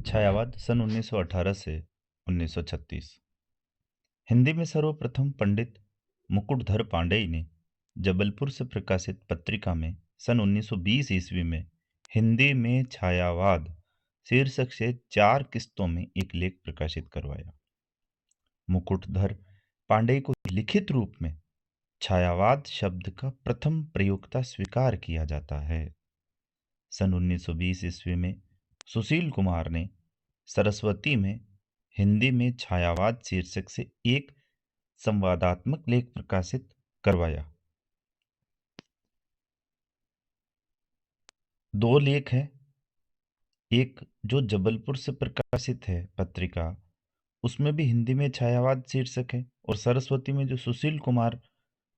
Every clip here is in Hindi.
छायावाद सन 1918 से 1936। हिंदी में सर्वप्रथम पंडित मुकुटधर पांडेय ने जबलपुर से प्रकाशित पत्रिका में सन 1920 ईस्वी में हिंदी में छायावाद शीर्षक से 4 किस्तों में एक लेख प्रकाशित करवाया। मुकुटधर पांडेय को लिखित रूप में छायावाद शब्द का प्रथम प्रयोक्ता स्वीकार किया जाता है। सन 1920 ईस्वी में सुशील कुमार ने सरस्वती में हिंदी में छायावाद शीर्षक से एक संवादात्मक लेख प्रकाशित करवाया। 2 लेख हैं, एक जो जबलपुर से प्रकाशित है पत्रिका, उसमें भी हिंदी में छायावाद शीर्षक है, और सरस्वती में जो सुशील कुमार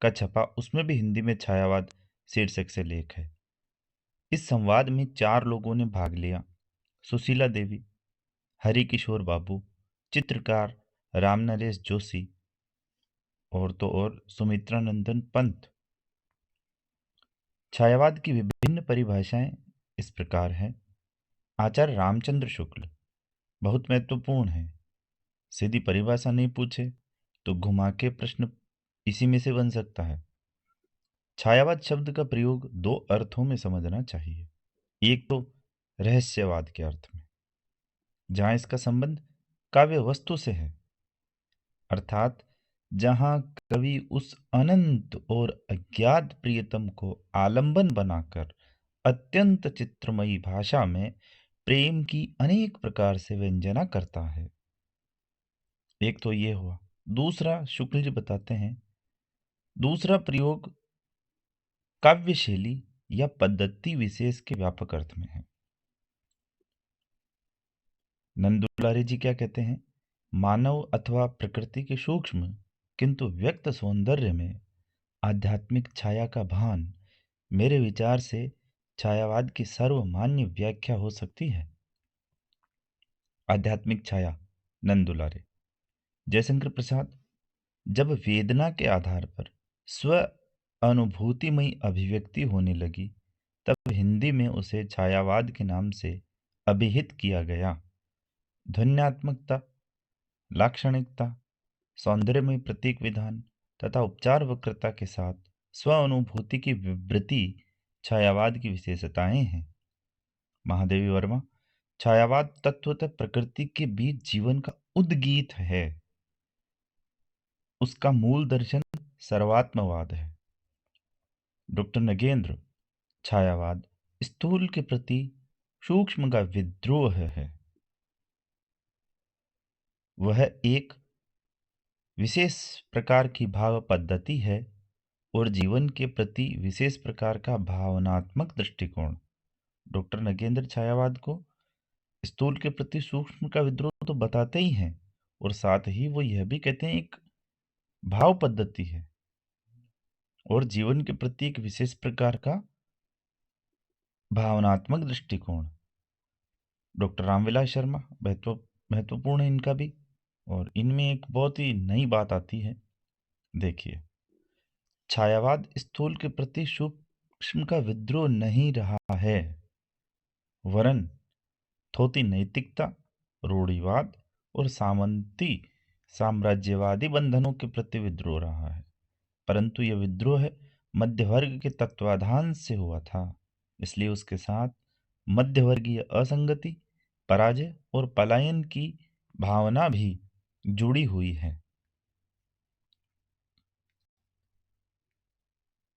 का छपा उसमें भी हिंदी में छायावाद शीर्षक से लेख है। इस संवाद में 4 लोगों ने भाग लिया: सुशीला देवी, हरिकिशोर बाबू, चित्रकार रामनरेश जोशी और तो और सुमित्रा नंदन पंत। छायावाद की विभिन्न परिभाषाएं इस प्रकार हैं। आचार्य रामचंद्र शुक्ल बहुत महत्वपूर्ण है। सीधी परिभाषा नहीं पूछे तो घुमा के प्रश्न इसी में से बन सकता है। छायावाद शब्द का प्रयोग 2 अर्थों में समझना चाहिए। एक तो रहस्यवाद के अर्थ में, जहां इसका संबंध काव्य वस्तु से है, अर्थात जहां कवि उस अनंत और अज्ञात प्रियतम को आलंबन बनाकर अत्यंत चित्रमयी भाषा में प्रेम की अनेक प्रकार से व्यंजना करता है। एक तो ये हुआ। दूसरा, शुक्ल जी बताते हैं, दूसरा प्रयोग काव्य शैली या पद्धति विशेष के व्यापक अर्थ में है। नंदुलारे जी क्या कहते हैं? मानव अथवा प्रकृति के सूक्ष्म किंतु व्यक्त सौंदर्य में आध्यात्मिक छाया का भान मेरे विचार से छायावाद की सर्वमान्य व्याख्या हो सकती है। आध्यात्मिक छाया, नंदुलारे। जयशंकर प्रसाद, जब वेदना के आधार पर स्व अनुभूतिमयी अभिव्यक्ति होने लगी तब हिंदी में उसे छायावाद के नाम से अभिहित किया गया। ध्वन्यात्मकता, लाक्षणिकता, सौंदर्यमय प्रतीक विधान तथा उपचार वक्रता के साथ स्व अनुभूति की विवृति छायावाद की विशेषताएं हैं। महादेवी वर्मा, छायावाद तत्वतः प्रकृति के बीच जीवन का उद्गीत है। उसका मूल दर्शन सर्वात्मवाद है। डॉक्टर नगेंद्र, छायावाद स्थूल के प्रति सूक्ष्म का विद्रोह है। वह एक विशेष प्रकार की भाव पद्धति है और जीवन के प्रति विशेष प्रकार का भावनात्मक दृष्टिकोण। डॉक्टर नगेंद्र छायावाद को स्थूल के प्रति सूक्ष्म का विद्रोह तो बताते ही हैं, और साथ ही वो यह भी कहते हैं एक भाव पद्धति है और जीवन के प्रति एक विशेष प्रकार का भावनात्मक दृष्टिकोण। डॉक्टर रामविलास शर्मा, महत्वपूर्ण है इनका भी, और इनमें एक बहुत ही नई बात आती है। देखिए, छायावाद स्थूल के प्रति सूक्ष्म का विद्रोह नहीं रहा है, वरन थोथी नैतिकता, रूढ़िवाद और सामंती साम्राज्यवादी बंधनों के प्रति विद्रोह रहा है। परंतु यह विद्रोह मध्य वर्ग के तत्वाधान से हुआ था, इसलिए उसके साथ मध्यवर्गीय असंगति, पराजय और पलायन की भावना भी जुड़ी हुई है।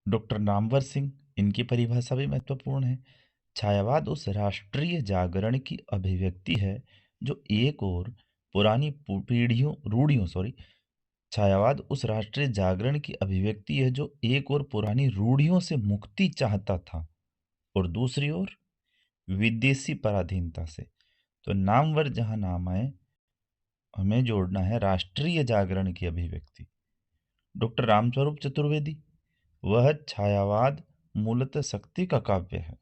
डॉक्टर नामवर सिंह, इनकी परिभाषा भी महत्वपूर्ण है। छायावाद उस राष्ट्रीय जागरण की अभिव्यक्ति है जो एक और पुरानी पीढ़ियों रूढ़ियों सॉरी छायावाद उस राष्ट्रीय जागरण की अभिव्यक्ति है जो एक और पुरानी रूढ़ियों से मुक्ति चाहता था और दूसरी ओर विदेशी पराधीनता से। तो नामवर जहां नाम आए, हमें जोड़ना है राष्ट्रीय जागरण की अभिव्यक्ति। डॉक्टर रामस्वरूप चतुर्वेदी, वह छायावाद मूलतः शक्ति का काव्य है।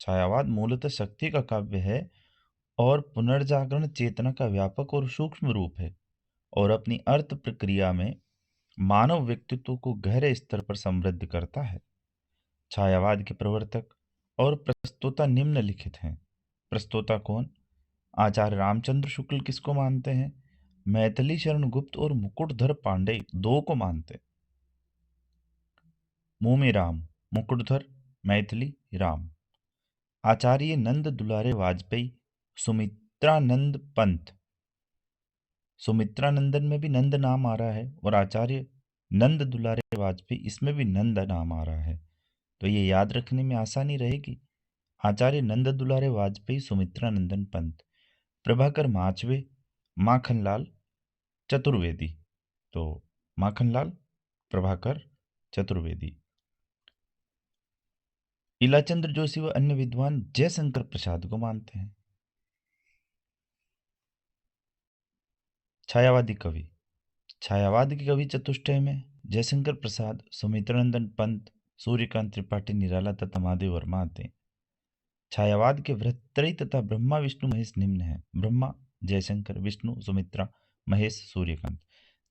छायावाद मूलतः शक्ति का काव्य है और पुनर्जागरण चेतना का व्यापक और सूक्ष्म रूप है और अपनी अर्थ प्रक्रिया में मानव व्यक्तित्व को गहरे स्तर पर समृद्ध करता है। छायावाद के प्रवर्तक और प्रस्तोता निम्नलिखित हैं। प्रस्तोता कौन? आचार्य रामचंद्र शुक्ल किसको मानते हैं? मैथिली शरण गुप्त और मुकुटधर पांडे दो को मानते। मुंह में राम, मुकुटधर, मैथिली राम। आचार्य नंद दुलारे वाजपेयी, सुमित्रानंद पंत। सुमित्रानंदन में भी नंद नाम आ रहा है और आचार्य नंद दुलारे वाजपेयी इसमें भी नंद नाम आ रहा है, तो ये याद रखने में आसानी रहेगी। आचार्य नंद दुलारे वाजपेयी, सुमित्रानंदन पंत। प्रभाकर माचवे, माखनलाल चतुर्वेदी। तो माखनलाल, प्रभाकर चतुर्वेदी। इलाचंद्र जोशी व अन्य विद्वान जयशंकर प्रसाद को मानते हैं। छायावादी कवि। छायावाद के कवि चतुष्टय में जयशंकर प्रसाद, सुमित्रानंदन पंत, सूर्यकांत त्रिपाठी, निराला तथा महादेव वर्मा आते हैं। छायावाद के वृत्तत्रयी तथा ब्रह्मा विष्णु महेश निम्न है। ब्रह्मा जयशंकर, विष्णु सुमित्रा, महेश सूर्यकांत।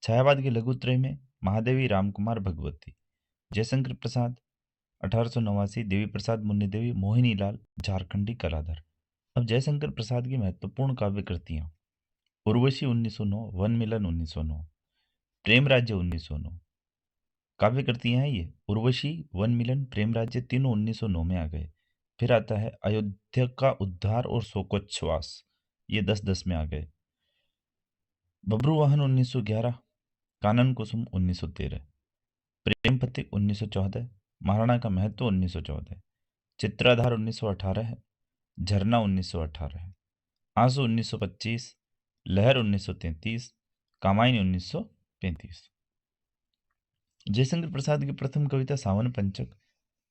छायावाद के लघुत्रय में महादेवी, रामकुमार, भगवती। जयशंकर प्रसाद 1889, देवी प्रसाद मुन्नी देवी, मोहिनी लाल, झारखंडी कलाधर। अब जयशंकर प्रसाद की महत्वपूर्ण काव्य कृतियां। उर्वशी 1909, वन मिलन 1909, प्रेम राज्य 1909। काव्य कृतियां हैं ये। उर्वशी, वन मिलन, प्रेम राज्य तीनों 1909 में आ गए। फिर आता है अयोध्या का उद्धार और शोकोच्छ्वास, ये 10-10 में आ गए। बब्रुवाहन 1911, कानन कुसुम 1913, प्रेम पथिक 1914, महाराणा का महत्व 1914, चित्राधार 1918 है, झरना 1918 है, आंसू 1925, लहर 1933, कामायनी 1935। जयशंकर प्रसाद की प्रथम कविता सावन पंचक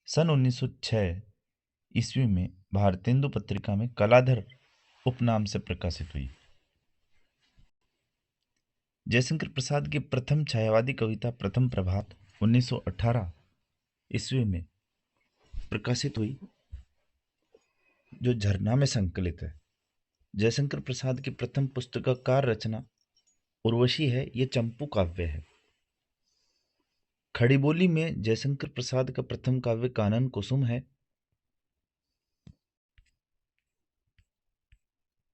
सन 1906 ईस्वी में भारतेंदु पत्रिका में कलाधर उपनाम से प्रकाशित हुई। जयशंकर प्रसाद की प्रथम छायावादी कविता प्रथम प्रभात 1918 ईस्वी में प्रकाशित हुई, जो झरना में संकलित है। जयशंकर प्रसाद की प्रथम पुस्तकाकार रचना उर्वशी है, ये चंपू काव्य है। खड़ी बोली में जयशंकर प्रसाद का प्रथम काव्य कानन कुसुम है।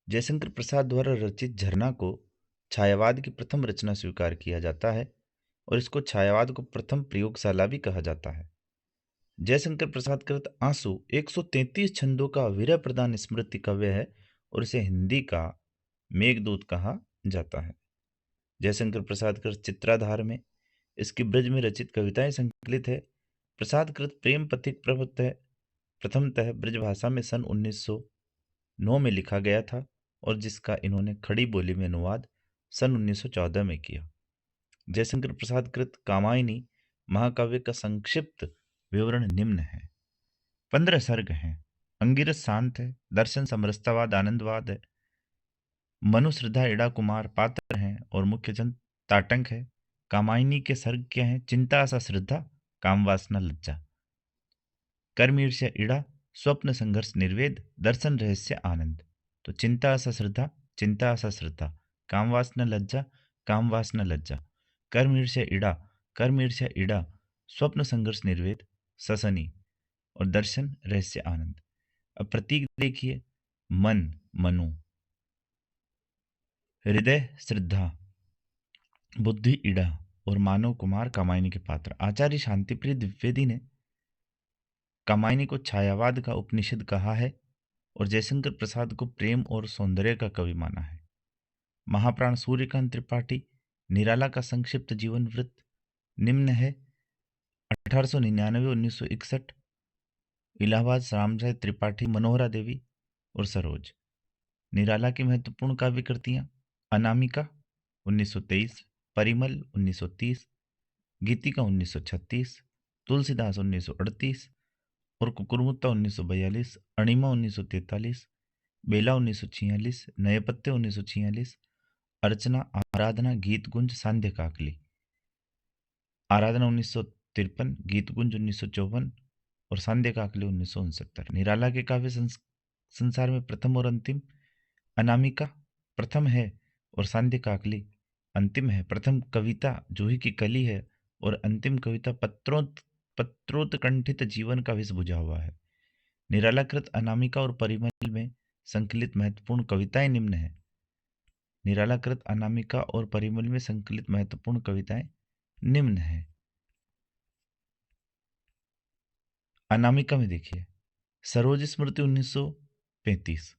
जयशंकर प्रसाद द्वारा रचित झरना को छायावाद की प्रथम रचना स्वीकार किया जाता है और इसको छायावाद को प्रथम प्रयोगशाला भी कहा जाता है। जयशंकर प्रसाद कृत आंसू 133 छंदों का विरह प्रदान स्मृति काव्य है और इसे हिंदी का मेघदूत कहा जाता है। जयशंकर प्रसाद कृत चित्राधार में इसकी ब्रज में रचित कविताएं संकलित है। प्रसाद कृत प्रेम पथिक प्रथमतः ब्रज भाषा में सन 1909 में लिखा गया था और जिसका इन्होंने खड़ी बोली में अनुवाद सन 1914 में किया। जयशंकर प्रसाद कृत कामायनी महाकाव्य का संक्षिप्त विवरण निम्न है। 15 सर्ग हैं। अंगिरस शांत है, दर्शन समरसतावाद आनंदवाद है, मनुश्रद्धा इड़ा कुमार पात्र हैं और मुख्य चंद ताटंक है। कामायनी के सर्ग क्या हैं? चिंता आशा श्रद्धा, काम वासना लज्जा। कर्म ईर्ष्या इड़ा, स्वप्न संघर्ष निर्वेद, दर्शन रहस्य आनंद। तो चिंता आशा श्रद्धा, चिंता आशा श्रद्धा, काम वासना लज्जा, काम वासना लज्जा। कर्म ईर्ष्या इड़ा, कर्म ईर्ष्या इड़ा, स्वप्न संघर्ष निर्वेद ससनी और दर्शन रहस्य आनंद। अब प्रतीक देखिए, मन मनु, हृदय श्रद्धा, बुद्धि इड़ा और मानव कुमार कामायनी के पात्र। आचार्य शांतिप्रिय द्विवेदी ने कामायनी को छायावाद का उपनिषद कहा है और जयशंकर प्रसाद को प्रेम और सौंदर्य का कवि माना है। महाप्राण सूर्यकांत त्रिपाठी निराला का संक्षिप्त जीवन वृत्त निम्न है। 1899-1961, इलाहाबाद रामराय त्रिपाठी, मनोहरा देवी और सरोज। निराला की महत्वपूर्ण काव्य कृतियां अनामिका 1923, परिमल 1930, गीतिका 1936, तुलसीदास 1938 और कुकुरमुत्ता 1942, अणिमा 1943, बेला 1946, नए पत्ते 1946, अर्चना, आराधना, गीत गुंज, सांध्य काकली। आराधना 1953, गीत गुंज 1954 और सांध्य काकली 1969। निराला के काव्य संसार में प्रथम और अंतिम। अनामिका प्रथम है और सांध्य काकली अंतिम है। प्रथम कविता जूही की कली है और अंतिम कविता पत्रोत्कंठित जीवन का विष बुझा हुआ है। निरालाकृत अनामिका और परिमल में संकलित महत्वपूर्ण कविताएं निम्न है। निराला कृत, अनामिका और परिमल में संकलित महत्वपूर्ण कविताएं निम्न है। अनामिका में देखिए, सरोज स्मृति 1935,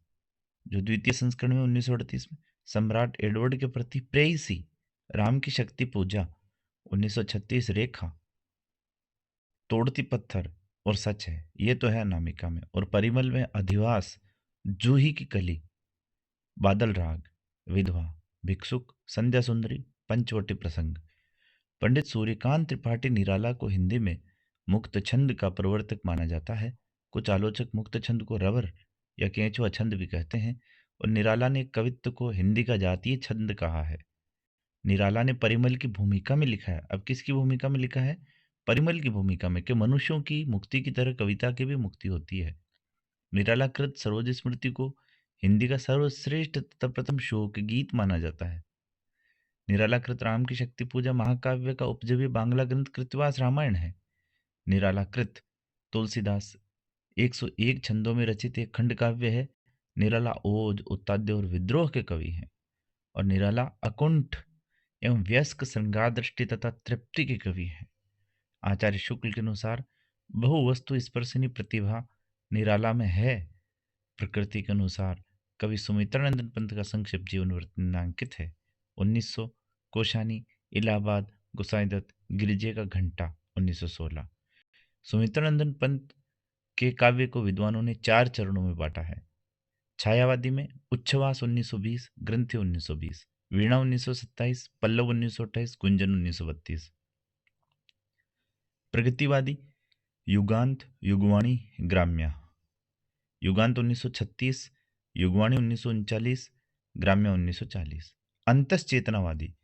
जो द्वितीय संस्करण में 1938 में, सम्राट एडवर्ड के प्रति प्रेयसी, राम की शक्ति पूजा 1936, रेखा, तोड़ती पत्थर और सच है, ये तो है अनामिका में। और परिमल में अधिवास, जूही की कली, बादल राग, विधवा, भिक्षुक, संध्या सुंदरी, पंचवटी प्रसंग। पंडित सूर्यकांत त्रिपाठी निराला को हिंदी में मुक्त छंद का प्रवर्तक माना जाता है। कुछ आलोचक मुक्त छंद को रबर या केंचुआ छंद भी कहते हैं। और निराला ने कवित्व को हिंदी का जातीय छंद कहा है। निराला ने परिमल की भूमिका में लिखा है। अब किसकी भूमिका में लिखा है? परिमल की भूमिका में, कि मनुष्यों की मुक्ति की तरह कविता की भी मुक्ति होती है। निराला कृत सरोज स्मृति को हिंदी का सर्वश्रेष्ठ तथा प्रथम शोक गीत माना जाता है। निराला कृत राम की शक्ति पूजा महाकाव्य का उपजव्य बांग्ला ग्रंथ कृतवास रामायण है। निराला कृत तुलसीदास 101 छंदों में रचित एक खंड काव्य है। निराला ओज, उत्ताद्य और विद्रोह के कवि हैं। और निराला अकुंठ एवं व्यस्क श्रृंगार दृष्टि तथा तृप्ति के कवि हैं। आचार्य शुक्ल के अनुसार बहुवस्तु स्पर्शनी प्रतिभा निराला में है। प्रकृति के अनुसार कवि सुमित्रानंदन पंत का संक्षिप्त जीवन वृत्तांकित है। 1900, कोशानी, इलाहाबाद, गोसाईदत्त, गिरिजे का घंटा 1916। सुमित्रानंदन पंत के काव्य को विद्वानों ने 4 चरणों में बांटा है। छायावादी में उच्छ्वास 1920, ग्रंथि 1920, वीणा 1927, पल्लव 1928, गुंजन 1932। प्रगतिवादी युगांत, युगवाणी, ग्राम्या। युगांत 1936, युगवाणी 1939, ग्राम्या 1940। अंतश्चेतनावादी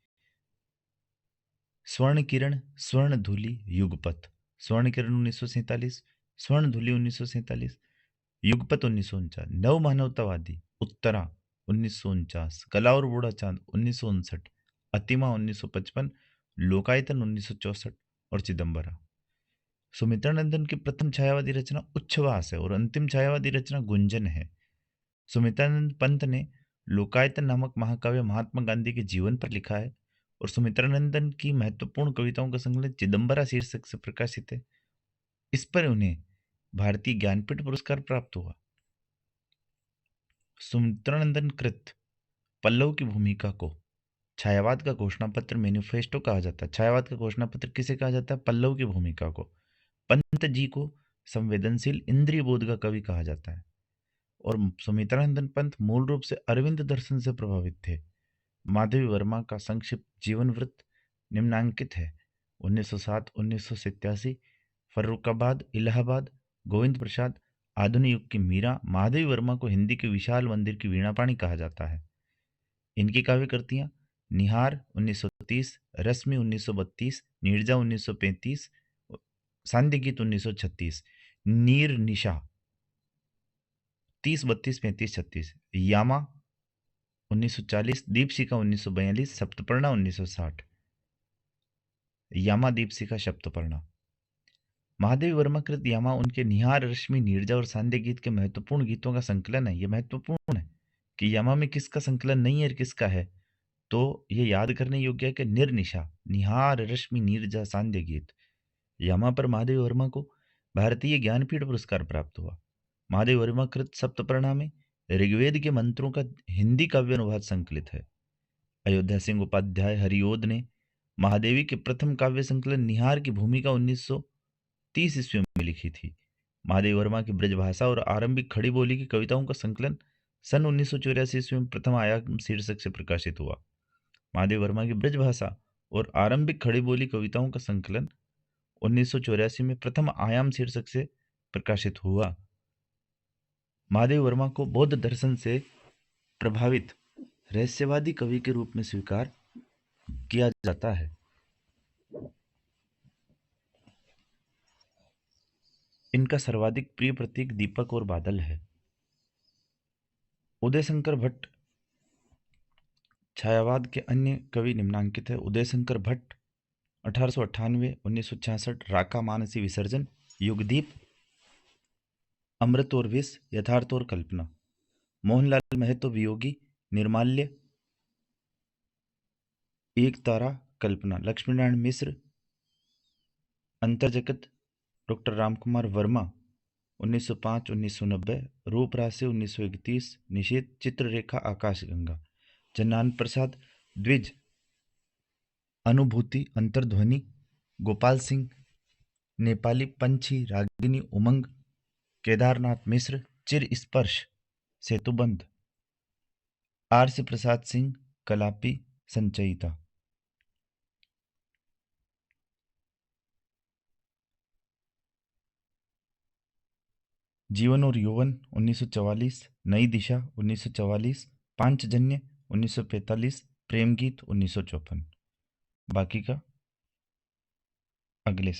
स्वर्ण किरण, स्वर्ण धूलि, युगपथ। स्वर्ण किरण 1947, स्वर्ण धूलि 1947, युगपथ 1949। नव मानवतावादी उत्तरा 1949, कला और बूढ़ा चांद 1959, अतिमा 1955, लोकायतन 1964 और चिदम्बरा। सुमित्रानंदन की प्रथम छायावादी रचना उच्छ्वास है और अंतिम छायावादी रचना गुंजन है। सुमित्रानंद पंत ने लोकायतन नामक महाकाव्य महात्मा गांधी के जीवन पर लिखा है। और सुमित्रानंदन की महत्वपूर्ण कविताओं का संकलन चिदम्बरा शीर्षक से प्रकाशित है। इस पर उन्हें भारतीय ज्ञानपीठ पुरस्कार प्राप्त हुआ। सुमित्रानंदन कृत पल्लव की भूमिका को छायावाद का घोषणा पत्र, मैनिफेस्टो कहा जाता है। छायावाद का घोषणा पत्र किसे कहा जाता है? पल्लव की भूमिका को। पंत जी को संवेदनशील इंद्रिय बोध का कवि कहा जाता है। और सुमित्रानंदन पंत मूल रूप से अरविंद दर्शन से प्रभावित थे। माधवी वर्मा का संक्षिप्त जीवन वृत्त निम्नांकित है। 1907, 1987, फर्रुखाबाद, इलाहाबाद, गोविंद प्रसाद, आधुनिक युग की मीरा। माधवी वर्मा को हिंदी के विशाल मंदिर की वीणापाणी कहा जाता है। इनकी काव्य कृतियां निहार 1930, रश्मि 1932, नीरजा 1935, सांध्य गीत 1936, नीर निशा 30, 32, 35, 36, यामा 1940, दीपशिखा 1942, सप्तपर्णा 1960। यामा, दीपशिखा, सप्तपर्णा। महादेवी वर्मा कृत यामा उनके निहार, रश्मि, नीरजा और सांध्य गीत के महत्वपूर्ण गीतों का संकलन है। यह महत्वपूर्ण है कि यामा में किसका संकलन नहीं है और किसका है। तो यह याद करने योग्य है कि निर्निशा, निहार, रश्मि, नीरजा, सांध्य गीत। यामा पर महादेवी वर्मा को भारतीय ज्ञानपीठ पुरस्कार प्राप्त हुआ। महादेवी वर्मा कृत सप्तपर्णा में ऋग्वेद के मंत्रों का हिंदी काव्य अनुवाद संकलित है। अयोध्या सिंह उपाध्याय हरिओद ने महादेवी के प्रथम काव्य संकलन निहार की भूमिका 1930 ईस्वी में लिखी थी। महादेवी वर्मा की ब्रजभाषा और आरंभिक खड़ी बोली की कविताओं का संकलन सन 1984 ईस्वी में प्रथम आयाम शीर्षक से प्रकाशित हुआ। महादेवी वर्मा की ब्रजभाषा और आरंभिक खड़ी बोली कविताओं का संकलन 1984 में प्रथम आयाम शीर्षक से प्रकाशित हुआ। महादेवी वर्मा को बौद्ध दर्शन से प्रभावित रहस्यवादी कवि के रूप में स्वीकार किया जाता है। इनका सर्वाधिक प्रिय प्रतीक दीपक और बादल है। उदय शंकर भट्ट छायावाद के अन्य कवि निम्नांकित है। उदय शंकर भट्ट 1898, 1966, राका मानसी विसर्जन, युगदीप, अमृत और विष, यथार्थ और कल्पना। मोहनलाल महतो वियोगी, निर्माल्य, एक तारा, कल्पना, लक्ष्मीनारायण मिश्र, अंतर्जगत, डॉक्टर रामकुमार वर्मा 1905-1990, रूप राशि 1931, निषेध, चित्ररेखा, आकाशगंगा, जन्नान प्रसाद द्विज, अनुभूति, अंतर्ध्वनि, गोपाल सिंह, नेपाली पंछी, रागिनी, उमंग, केदारनाथ मिश्र, चिर स्पर्श, सेतुबंध, आरसी प्रसाद सिंह, कलापी, संचयिता। जीवन और यौवन 1944, नई दिशा 1944, पांचजन्य 1945, प्रेम गीत 1954। बाकी का अगले